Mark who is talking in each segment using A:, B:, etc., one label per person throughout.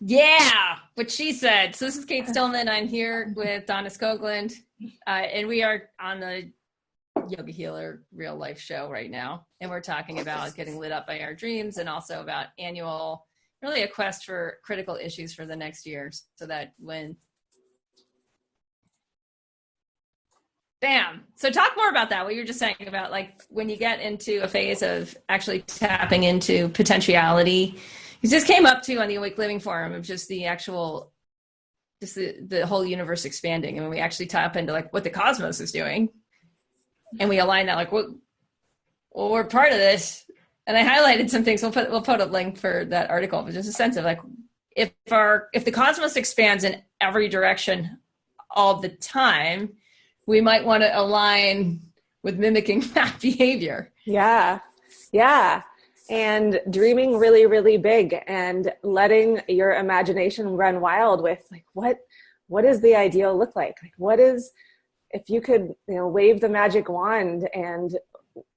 A: Yeah, what she said. So this is Kate Stillman. I'm here with Donna Skoglund, and we are on the Yoga Healer real life show right now. And we're talking about getting lit up by our dreams and also about annual, really a quest for critical issues for the next year so that bam. So talk more about that, what you were just saying about like when you get into a phase of actually tapping into potentiality. It just came up too on the Awake Living Forum of just the actual, just the whole universe expanding. And when we actually tap into like what the cosmos is doing and we align that like, well, we're part of this. And I highlighted some things. We'll put a link for that article, but just a sense of like, if the cosmos expands in every direction all the time, we might want to align with mimicking that behavior.
B: Yeah. Yeah. And dreaming really, really big and letting your imagination run wild with like, what does the ideal look like? Like, what is, if you could, wave the magic wand and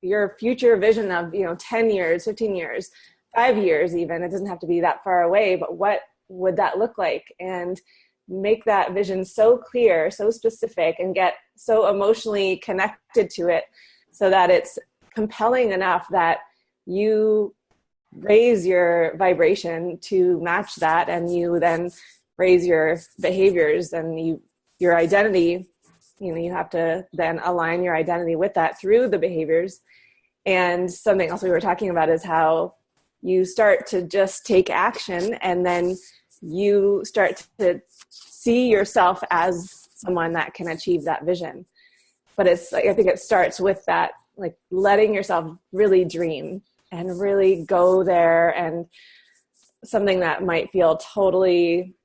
B: your future vision of, 10 years, 15 years, 5 years, even, it doesn't have to be that far away, but what would that look like? And make that vision so clear, so specific, and get so emotionally connected to it so that it's compelling enough that you raise your vibration to match that, and you then raise your behaviors and your identity. You have to then align your identity with that through the behaviors. And something else we were talking about is how you start to just take action, and then you start to see yourself as someone that can achieve that vision. But I think it starts with that, like letting yourself really dream and really go there, and something that might feel totally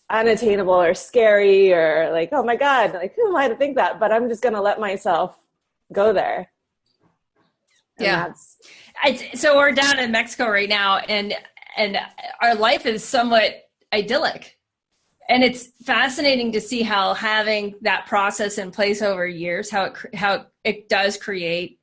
B: unattainable or scary or like, oh my God, like who am I to think that? But I'm just going to let myself go there. And
A: so we're down in Mexico right now, and our life is somewhat idyllic. And it's fascinating to see how having that process in place over years, how it does create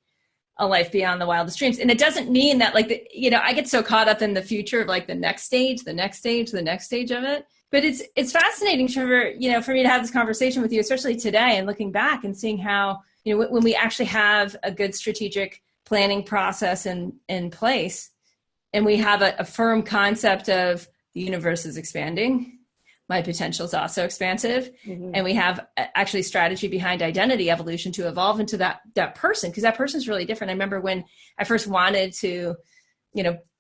A: a life beyond the wildest dreams. And it doesn't mean that like, I get so caught up in the future of like the next stage of it. But it's fascinating for me to have this conversation with you, especially today, and looking back and seeing how, when we actually have a good strategic planning process in place, and we have a firm concept of the universe is expanding, my potential is also expansive. Mm-hmm. And we have actually strategy behind identity evolution to evolve into that person, because that person is really different. I remember when I first wanted to,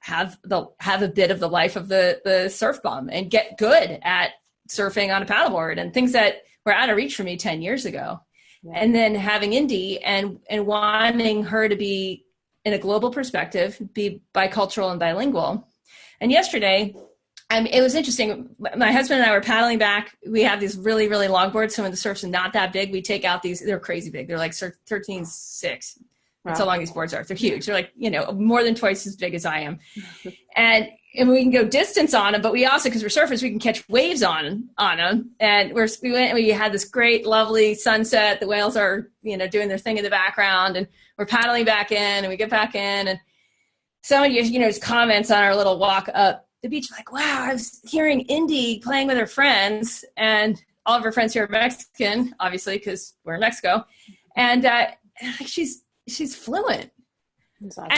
A: have a bit of the life of the surf bum and get good at surfing on a paddleboard and things that were out of reach for me 10 years ago. Yeah. And then having Indy and wanting her to be in a global perspective, be bicultural and bilingual. And yesterday, it was interesting. My husband and I were paddling back. We have these really, really long boards. So when the surf's not that big, we take out these, they're crazy big. They're like 13.6. That's how long these boards are. They're huge. They're like, more than twice as big as I am. And we can go distance on them, but we also, because we're surfers, we can catch waves on them. And we went and we had this great, lovely sunset. The whales are, doing their thing in the background, and we're paddling back in, and we get back in, and somebody, just comments on our little walk up the beach, like, wow, I was hearing Indy playing with her friends, and all of her friends here are Mexican, obviously, because we're in Mexico. And she's fluent. That's awesome.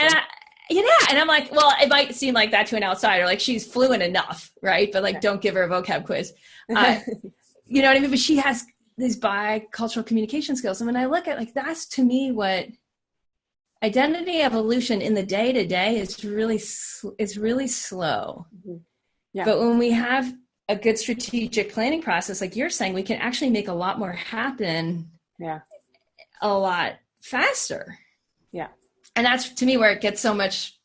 A: And I'm like, well, it might seem like that to an outsider, like she's fluent enough, right? But like, don't give her a vocab quiz. You know what I mean? But she has these bicultural communication skills. And when I look at like, that's to me what identity evolution in the day to day is really slow. Mm-hmm. Yeah. But when we have a good strategic planning process, like you're saying, we can actually make a lot more happen. Yeah. A lot faster. Yeah. And that's to me where it gets so much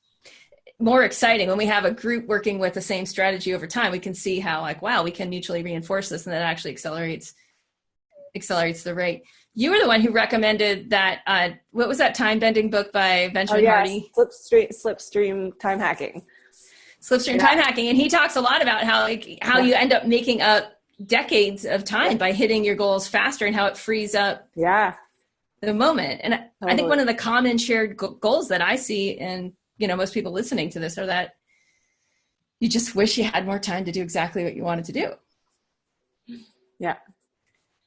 A: more exciting. When we have a group working with the same strategy over time, we can see how like, wow, we can mutually reinforce this, and that actually accelerates the rate. You were the one who recommended that, what was that time bending book by Benjamin Hardy?
B: Slipstream time hacking.
A: Slipstream time hacking. And he talks a lot about how you end up making up decades of time by hitting your goals faster, and how it frees up the moment. And I think one of the common shared goals that I see in, most people listening to this are that, you just wish you had more time to do exactly what you wanted to do.
B: Yeah.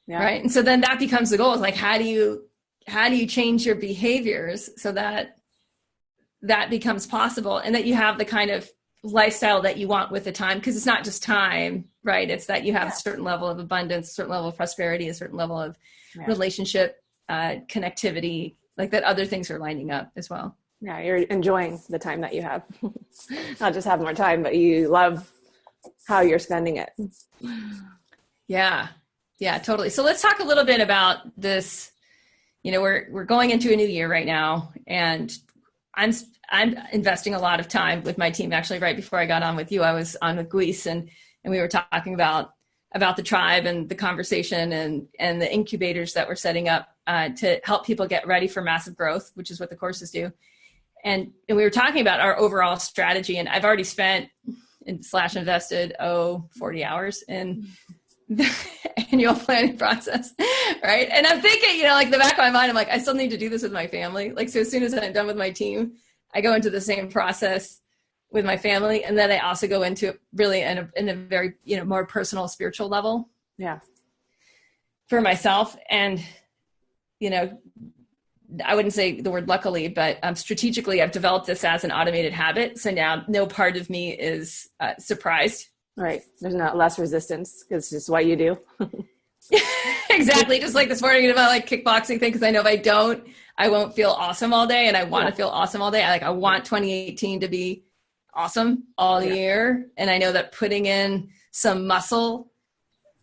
B: Yeah.
A: Right. And so then that becomes the goal, is like, how do you change your behaviors so that that becomes possible, and that you have the kind of lifestyle that you want with the time? Because it's not just time, right? It's that you have a certain level of abundance, a certain level of prosperity, a certain level of relationship, connectivity, like that other things are lining up as well.
B: Yeah, you're enjoying the time that you have. Not just have more time, but you love how you're spending it.
A: Yeah. Yeah, totally. So let's talk a little bit about this. You know, we're going into a new year right now, and I'm investing a lot of time with my team. Actually, right before I got on with you, I was on with Guis, and we were talking about the tribe and the conversation and the incubators that we're setting up to help people get ready for massive growth, which is what the courses do. And we were talking about our overall strategy, and I've already spent invested 40 hours in the annual planning process, right? And I'm thinking, like, the back of my mind, I'm like, I still need to do this with my family. Like, so as soon as I'm done with my team, I go into the same process with my family, and then I also go into it really in a very more personal, spiritual level.
B: Yeah. For
A: myself. And I wouldn't say the word luckily, but strategically, I've developed this as an automated habit. So now no part of me is surprised.
B: Right. There's not less resistance, because it's just what you do.
A: Exactly. Just like this morning about like kickboxing thing, because I know if I don't, I won't feel awesome all day, and I want to feel awesome all day. I want 2018 to be awesome all year. And I know that putting in some muscle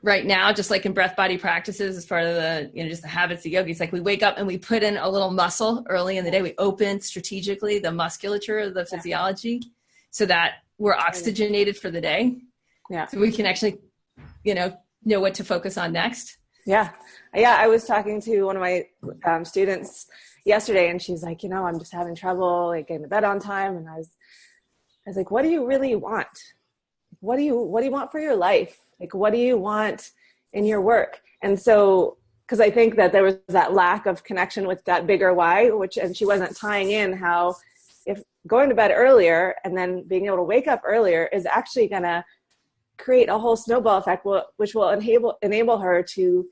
A: right now, just like in breath body practices, as part of the, just the habits of yoga, it's like we wake up and we put in a little muscle early in the day. We open strategically the musculature of the physiology so that we're oxygenated for the day. Yeah. So we can actually, know what to focus on next.
B: Yeah. Yeah. I was talking to one of my students yesterday, and she's like, I'm just having trouble like getting to bed on time. And I was like, what do you really want? What do you want for your life? Like, what do you want in your work? And so, because I think that there was that lack of connection with that bigger why, and she wasn't tying in how if going to bed earlier and then being able to wake up earlier is actually going to create a whole snowball effect, which will enable her to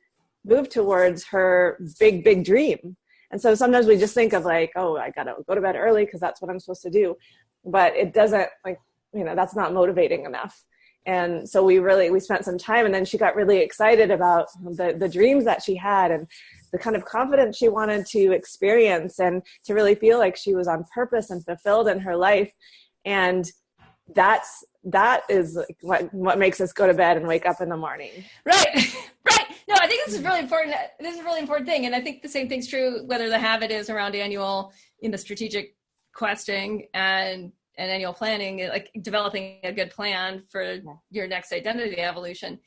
B: move towards her big dream. And so sometimes we just think of like, oh, I got to go to bed early because that's what I'm supposed to do. But it doesn't, that's not motivating enough. And so we spent some time, and then she got really excited about the dreams that she had and the kind of confidence she wanted to experience and to really feel like she was on purpose and fulfilled in her life. And that is like what makes us go to bed and wake up in the morning.
A: Right. Right. No, I think this is really important. This is a really important thing. And I think the same thing's true, whether the habit is around annual, strategic questing and annual planning, like developing a good plan for your next identity evolution,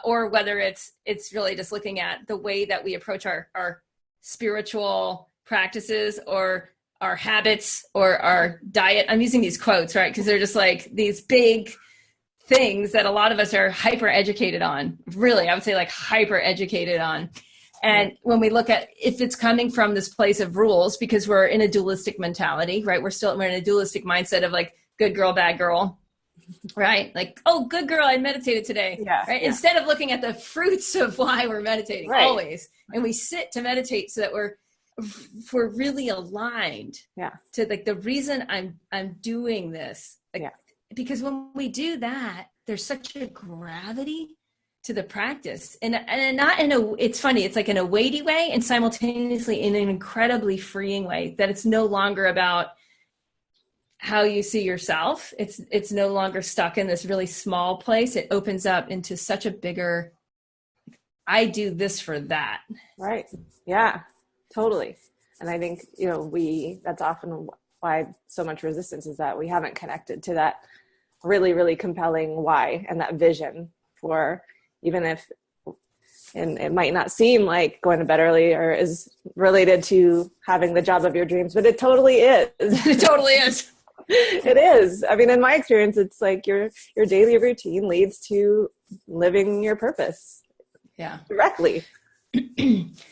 A: or whether it's really just looking at the way that we approach our spiritual practices or our habits or our diet. I'm using these quotes, right? Because they're just like these big things that a lot of us are hyper educated on. Really, I would say like hyper educated on. And when we look at if it's coming from this place of rules, because we're in a dualistic mentality, right? We're in a dualistic mindset of like good girl, bad girl, right? Like, oh, good girl, I meditated today, right? Yeah. Instead of looking at the fruits of why we're meditating always. And we sit to meditate so that we're really aligned to like the reason I'm doing this. Like, because when we do that, there's such a gravity to the practice, and not in it's funny, it's like in a weighty way and simultaneously in an incredibly freeing way, that it's no longer about how you see yourself. It's no longer stuck in this really small place. It opens up into such a bigger, I do this for that.
B: Right. Yeah, totally. And I think, that's often why so much resistance is that we haven't connected to that really, really compelling why and that vision for, even if, and it might not seem like going to bed early or is related to having the job of your dreams, but it totally is.
A: It totally is.
B: It is. I mean, in my experience, it's like your daily routine leads to living your purpose.
A: Yeah.
B: Directly.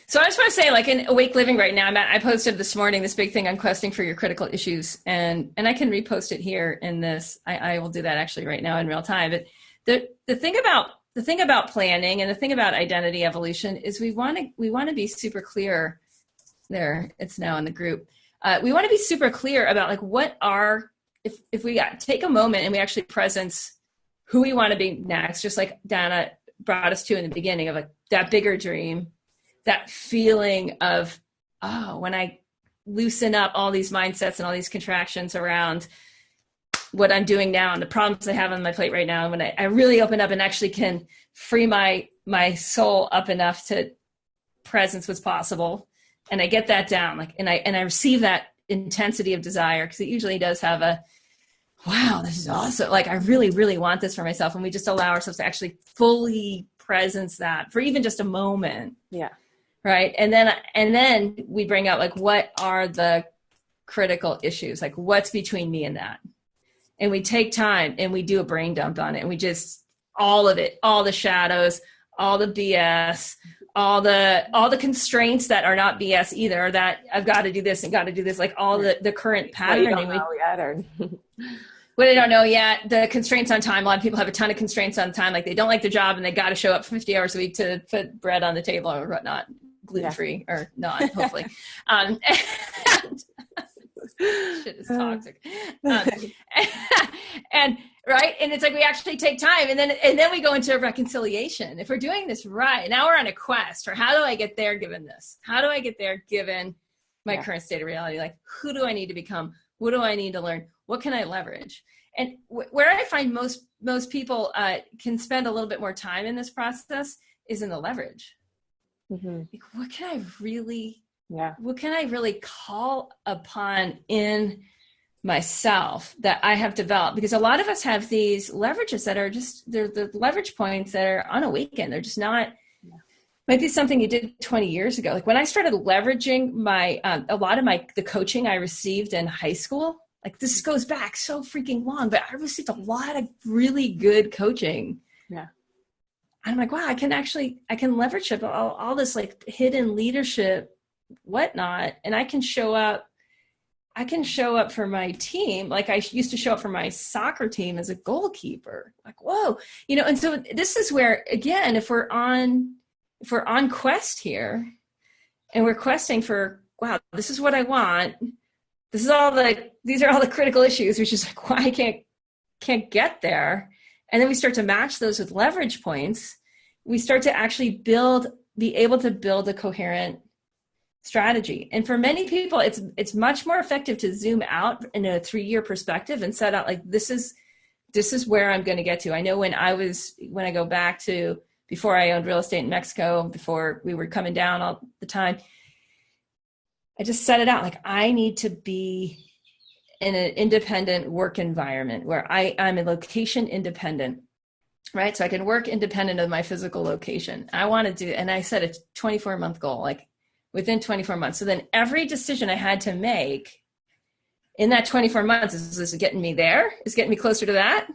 A: So I just want to say, like in Awake Living right now, I posted this morning this big thing on questing for your critical issues, and I can repost it here in this. I will do that actually right now in real time. But the thing about planning and the thing about identity evolution is we want to be super clear. There, it's now in the group. We want to be super clear about like what are, if we take a moment and we actually presence who we want to be next, just like Dana brought us to in the beginning of like that bigger dream, that feeling of, oh, when I loosen up all these mindsets and all these contractions around what I'm doing now and the problems I have on my plate right now, and when I really open up and actually can free my soul up enough to presence what's possible, and I get that down, like, and I receive that intensity of desire, because it usually does have a, wow, this is awesome. Like, I really, really want this for myself. And we just allow ourselves to actually fully presence that for even just a moment.
B: Yeah.
A: Right. And then we bring out like, what are the critical issues? Like, what's between me and that? And we take time and we do a brain dump on it. And we just, all of it, all the shadows, all the BS, all the constraints that are not BS either, that I've got to do this and got to do this, like all the current patterning. What I don't know yet, the constraints on time. A lot of people have a ton of constraints on time. Like they don't like their job and they got to show up 50 hours a week to put bread on the table or whatnot, gluten-free or not, hopefully. Shit is toxic. And right. And it's like, we actually take time and then we go into a reconciliation. If we're doing this right, now we're on a quest for how do I get there given this? How do I get there given my current state of reality? Like, who do I need to become? What do I need to learn? What can I leverage? And where I find most people can spend a little bit more time in this process is in the leverage. Mm-hmm. Like, what can I really call upon in myself that I have developed? Because a lot of us have these leverages that are just, they're the leverage points that are unawakened. They're just not, might be something you did 20 years ago. Like when I started leveraging my, a lot of the coaching I received in high school, like this goes back so freaking long, but I received a lot of really good coaching. Yeah. And I'm like, wow, I can leverage it, all this like hidden leadership, whatnot. And I can show up for my team. Like I used to show up for my soccer team as a goalkeeper, like, whoa, and so this is where, again, if we're on quest here and we're questing for, wow, this is what I want. These are all the critical issues, which is like, why I can't get there. And then we start to match those with leverage points. We start to actually be able to build a coherent strategy. And for many people, it's much more effective to zoom out in a 3-year perspective and set out like, this is where I'm going to get to. I know when I go back to before I owned real estate in Mexico, before we were coming down all the time, I just set it out. Like, I need to be in an independent work environment where I'm a location independent, right? So I can work independent of my physical location. I want to do, and I set a 24-month goal, like within 24 months. So then every decision I had to make in that 24 months, is this getting me there? Is it getting me closer to that?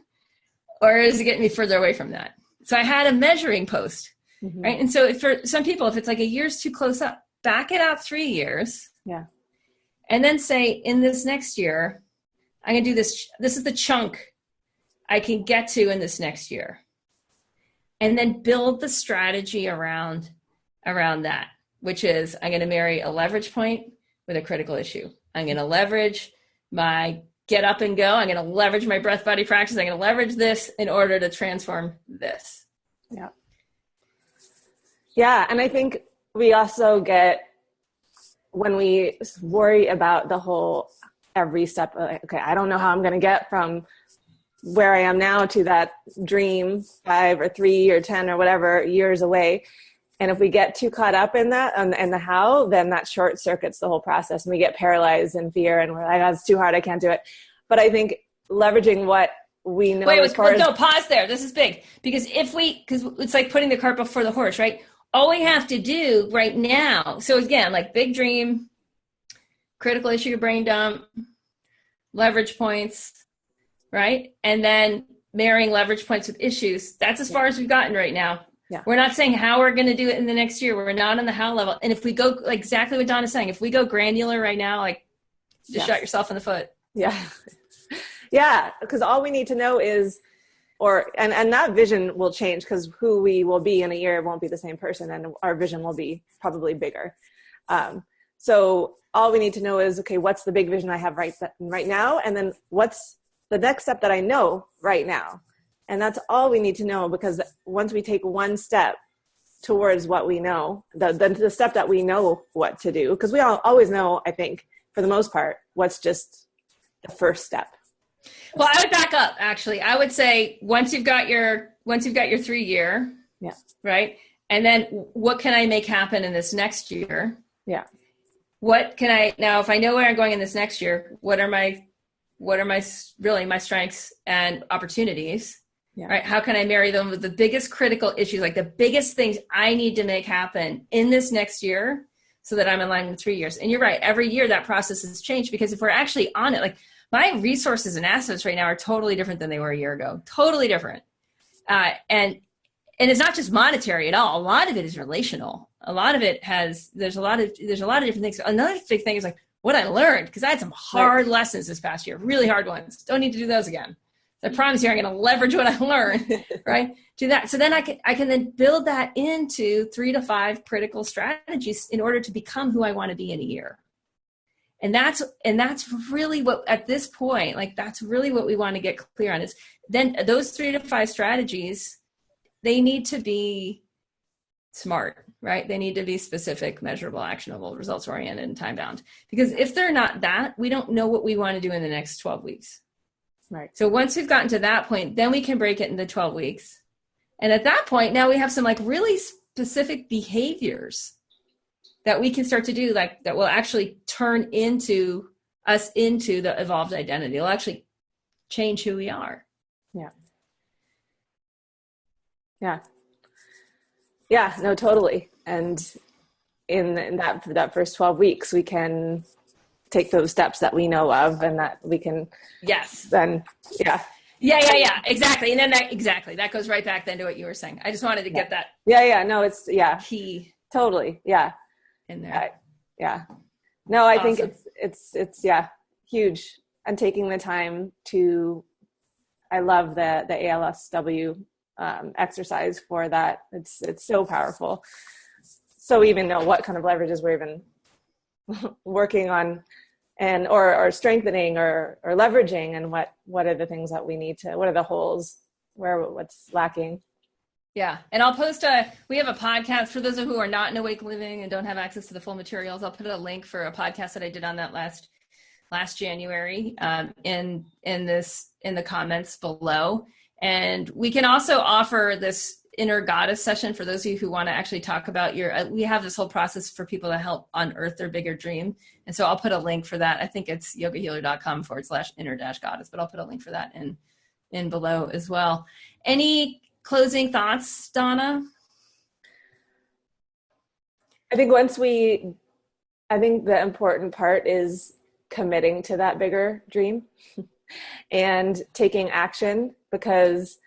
A: Or is it getting me further away from that? So I had a measuring post, right? And so for some people, if it's like a year's too close up, back it out 3 years. Yeah. And then say, in this next year, I'm going to do this. This is the chunk I can get to in this next year. And then build the strategy around that, which is I'm going to marry a leverage point with a critical issue. I'm going to leverage my get up and go. I'm going to leverage my breath body practice. I'm going to leverage this in order to transform this.
B: Yeah. Yeah. And I think we also get, when we worry about the whole every step, okay, I don't know how I'm going to get from where I am now to that dream 5 or 3 or 10 or whatever years away. And if we get too caught up in that and the how, then that short circuits the whole process and we get paralyzed in fear and we're like, oh, it's too hard, I can't do it. But I think leveraging what we know.
A: No, pause there. This is big. Because because it's like putting the cart before the horse, right? All we have to do right now. So again, like big dream, critical issue, brain dump, leverage points, right? And then marrying leverage points with issues. That's as far as we've gotten right now.
B: Yeah.
A: We're not saying how we're going to do it in the next year. We're not on the how level. And if we go, like exactly what Donna's saying, if we go granular right now, like just shot yourself in the foot.
B: Yeah. Yeah. Because all we need to know is, and that vision will change, because who we will be in a year won't be the same person, and our vision will be probably bigger. So all we need to know is, okay, what's the big vision I have right now? And then what's the next step that I know right now? And that's all we need to know, because once we take one step towards what we know, the step that we know what to do, because we all always know, I think, for the most part, what's just the first step.
A: Well, I would back up, actually. I would say once you've got your 3 year,
B: yeah,
A: right? And then what can I make happen in this next year?
B: Yeah.
A: What can I, now if I know where I'm going in this next year, what are my really my strengths and opportunities,
B: yeah,
A: right? How can I marry them with the biggest critical issues, like the biggest things I need to make happen in this next year so that I'm in line with 3 years? And you're right. Every year that process has changed, because if we're actually on it, like my resources and assets right now are totally different than they were a year ago, totally different. And it's not just monetary at all. A lot of it is relational. A lot of it there's a lot of different things. Another big thing is like what I learned, because I had some hard lessons this past year, really hard ones. Don't need to do those again. I promise you, I'm going to leverage what I learned, right? Do that. So then I can then build that into 3 to 5 critical strategies in order to become who I want to be in a year. And that's really what, at this point, like that's really what we want to get clear on, is then those 3 to 5 strategies, they need to be smart, right? They need to be specific, measurable, actionable, results oriented, and time bound. Because if they're not that, we don't know what we want to do in the next 12 weeks.
B: Right.
A: So once we've gotten to that point, then we can break it into 12 weeks. And at that point, now we have some like really specific behaviors that we can start to do, like that will actually turn into us into the evolved identity. It'll actually change who we are.
B: Yeah. Yeah. Yeah, no, totally. And in that first 12 weeks, we can take those steps that we know of, and that we can,
A: yes,
B: then, yeah.
A: Yeah, exactly. And then that goes right back then to what you were saying. I just wanted to get that.
B: Yeah, no, it's,
A: key.
B: Totally, yeah.
A: In there.
B: Yeah. No, I
A: Awesome.
B: think it's huge. And taking the time to, I love the ALSW exercise for that. It's so powerful. So we even know what kind of leverages we're even working on, and or strengthening or leveraging, and what are the things that we need to, what are the holes, what's lacking.
A: Yeah. And I'll post we have a podcast for those who are not in Awake Living and don't have access to the full materials. I'll put a link for a podcast that I did on that last January in the comments below. And we can also offer this inner goddess session for those of you who want to actually talk about we have this whole process for people to help unearth their bigger dream. And so I'll put a link for that. I think it's yogahealer.com/inner-goddess, but I'll put a link for that in below as well. Any closing thoughts, Donna?
B: I think the important part is committing to that bigger dream and taking action, because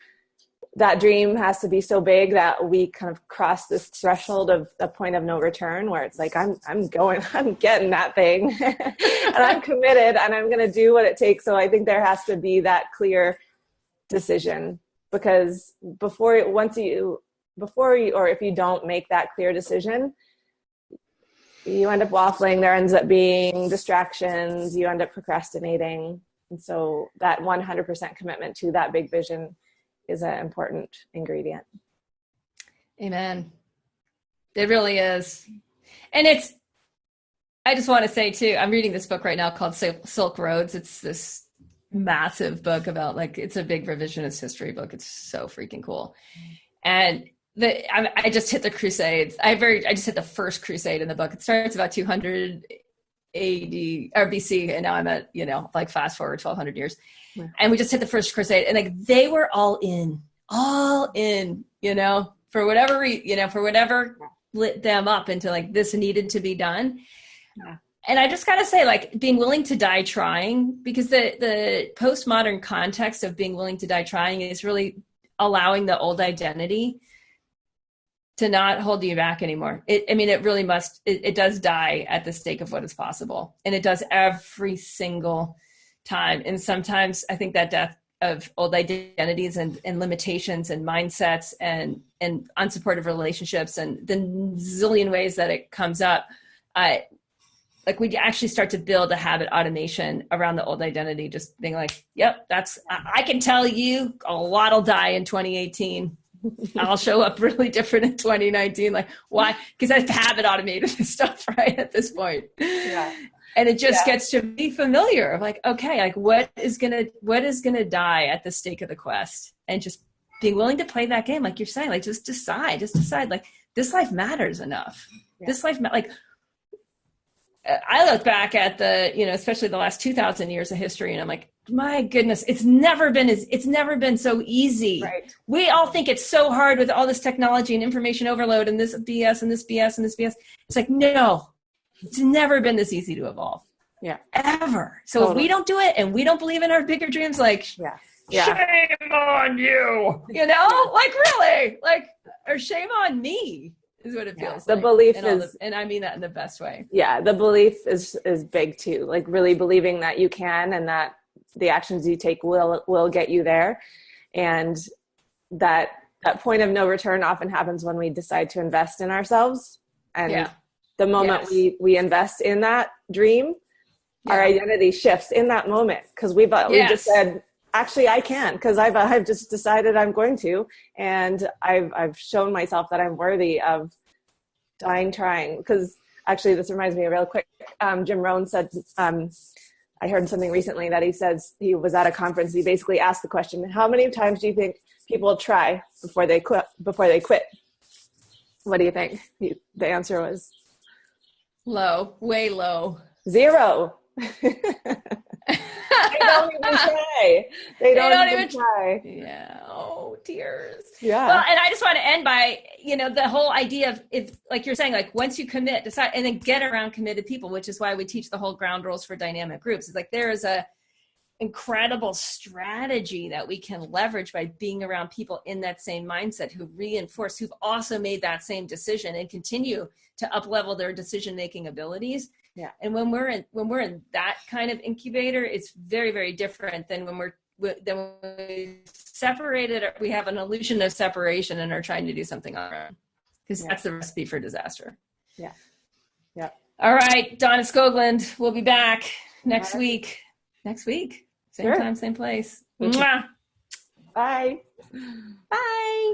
B: that dream has to be so big that we kind of cross this threshold of a point of no return, where it's like, I'm getting that thing and I'm committed and I'm going to do what it takes. So I think there has to be that clear decision, because if you don't make that clear decision, you end up waffling. There ends up being distractions. You end up procrastinating. And so that 100% commitment to that big vision is an important ingredient.
A: Amen. It really is. And I just want to say too, I'm reading this book right now called Silk Roads. It's this massive book about, like, it's a big revisionist history book. It's so freaking cool. And I just hit the Crusades. I just hit the first crusade in the book. It starts about 200 AD or BC, and now I'm at, like fast forward 1200 years. Yeah. And we just hit the first crusade, and like they were all in, for whatever lit them up into like this needed to be done. Yeah. And I just gotta say, like, being willing to die trying, because the postmodern context of being willing to die trying is really allowing the old identity to not hold you back anymore. It really must, it does die at the stake of what is possible. And it does every single time. And sometimes I think that death of old identities and limitations and mindsets and unsupportive relationships and the zillion ways that it comes up, like we actually start to build a habit automation around the old identity, just being like, yep, I can tell you a lot will die in 2018. I'll show up really different in 2019. Like, why? Because I've habit automated this stuff right at this point.
B: Yeah.
A: And it just gets to be familiar of like, okay, like what is gonna die at the stake of the quest, and just being willing to play that game, like you're saying, like just decide, like this life matters enough. Yeah. This life, like I look back at the, especially the last 2,000 years of history, and I'm like, my goodness, it's never been so easy.
B: Right.
A: We all think it's so hard with all this technology and information overload and this BS and this BS and this BS. It's like, no, it's never been this easy to evolve.
B: Yeah.
A: Ever. So if we don't do it and we don't believe in our bigger dreams, like, shame on you, like really, like, or shame on me is what it feels
B: the
A: like.
B: Belief
A: and I mean that in the best way.
B: Yeah. The belief is big too. Like really believing that you can, and that the actions you take will get you there. And that point of no return often happens when we decide to invest in ourselves. And the moment we invest in that dream, our identity shifts in that moment. Cause we just said, actually I can, cause I've just decided I'm going to, and I've shown myself that I'm worthy of dying trying. Cause actually this reminds me real quick. Jim Rohn said, I heard something recently that he says he was at a conference. He basically asked the question, how many times do you think people try before they quit? What do you think? The answer was
A: low, way low.
B: 0. They don't even try. They don't even try.
A: Yeah. Oh, tears.
B: Yeah.
A: Well, and I just want to end by, the whole idea of, if, like you're saying, like once you commit, decide, and then get around committed people, which is why we teach the whole ground rules for dynamic groups. It's like there is a incredible strategy that we can leverage by being around people in that same mindset who reinforce, who've also made that same decision and continue to up-level their decision-making abilities.
B: Yeah.
A: And when we're in that kind of incubator, it's very, very different than when we're separated. We have an illusion of separation and are trying to do something on our own, because that's the recipe for disaster.
B: Yeah. Yeah.
A: All right, Donna Skoglund, we'll be back next week. Same time, same place. Mwah.
B: Bye.
A: Bye.